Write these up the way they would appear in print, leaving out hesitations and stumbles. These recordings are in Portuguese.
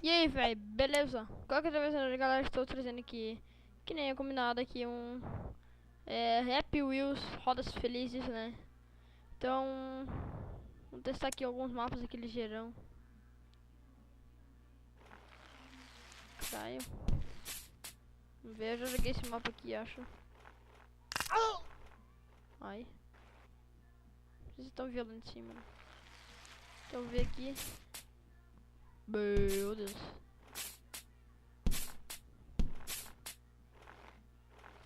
E aí, velho, beleza? Qualquer vez, galera, estou trazendo aqui, que nem é combinado aqui, Happy Wheels, rodas felizes, né? Então, vamos testar aqui alguns mapas aqui ligeirão. Saio. Vamos ver, eu já joguei esse mapa aqui, acho. Ai. Vocês estão violentos sim, mano. Então, ver aqui. Meu Deus.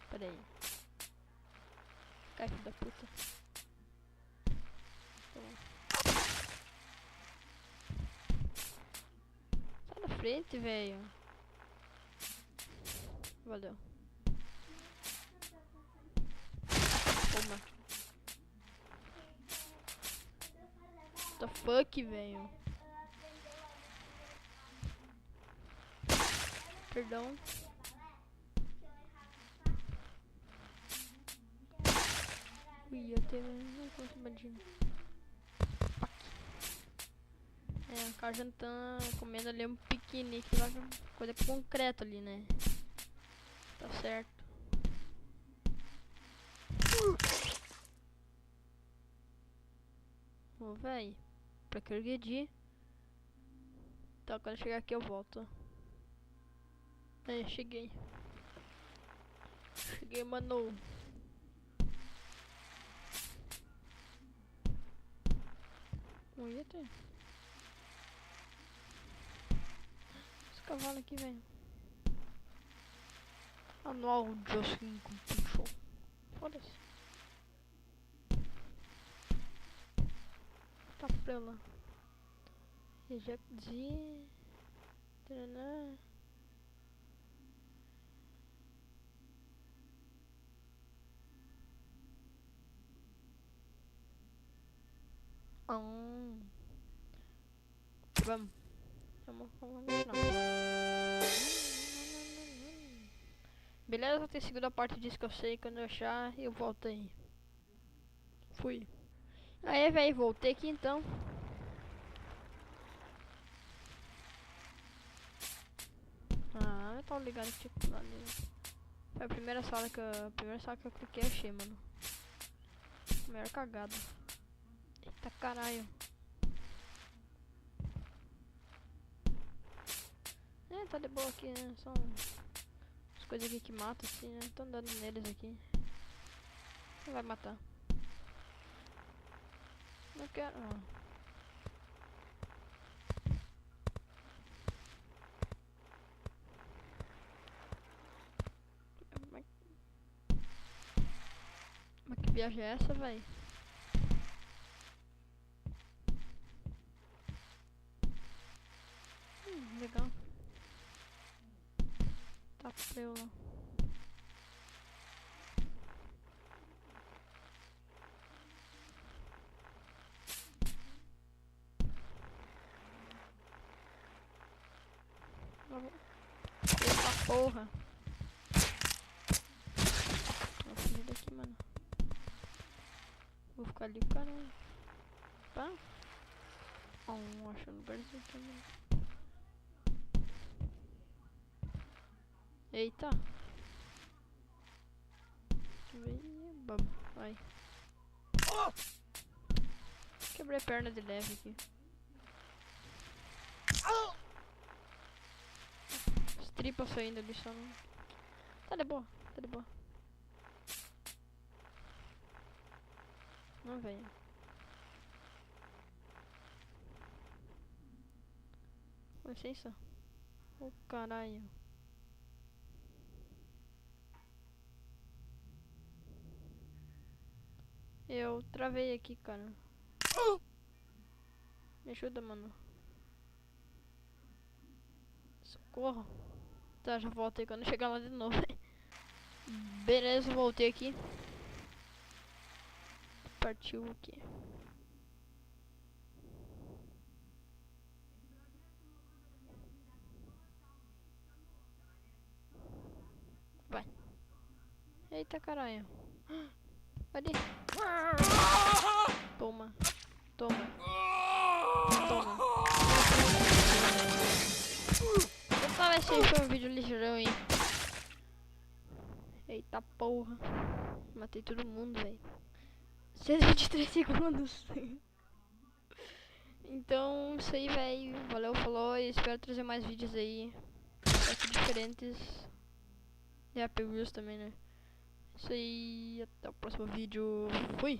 Pera aí. Cai, filho da puta. Sai da frente, velho. Valeu. Toma. What the fuck, velho. Perdão. Ui, eu tenho um bandido. É, o cara já tá comendo ali um piquenique lá, coisa concreta ali, né? Tá certo. Ô, véi, pra que agredir? Então, quando eu chegar aqui eu volto. Aí, cheguei. Cheguei, mano. Ui, até. Esse cavalo aqui, velho. Anual Jocelyn Competition. Foda-se. Tá pra lá. Reject Z. Taraná. Vamos. Vamos continuar. Beleza, tem segunda parte disso que eu sei. Quando eu achar, eu volto aí. Fui. Aí, velho, voltei aqui então. Ah, eu tava ligado que tipo lá nele. Foi a primeira sala que eu cliquei e achei, mano. Maior cagada. Eita caralho. É, tá de boa aqui, né? São as coisas aqui que matam assim, né? Tô andando neles aqui. Não vai matar. Não quero. Ó. Mas que viagem é essa, véi? Legal. Tá frio lá. Eita porra. Vou fugir daqui, mano. Vou ficar ali, caralho. Pá. Acho um lugarzinho aqui, mano. Eita. Vai. Quebrei a perna de leve aqui. As tripas saindo ali só não. Tá de boa, tá de boa. Não venha. Com licença. Ô caralho. Eu travei aqui, cara. Me ajuda, mano. Socorro. Tá, já voltei quando chegar lá de novo. Beleza, voltei aqui. Partiu aqui. Vai. Eita caralho. Ali. Toma. Toma. Toma. esse aí foi um vídeo ligeirão aí. Eita porra. Matei todo mundo, velho. 123 segundos. Então, isso aí, velho. Valeu, falou. E espero trazer mais vídeos aí. Diferentes. E Happy Wheels também, né? Isso aí. Até o próximo vídeo. Fui!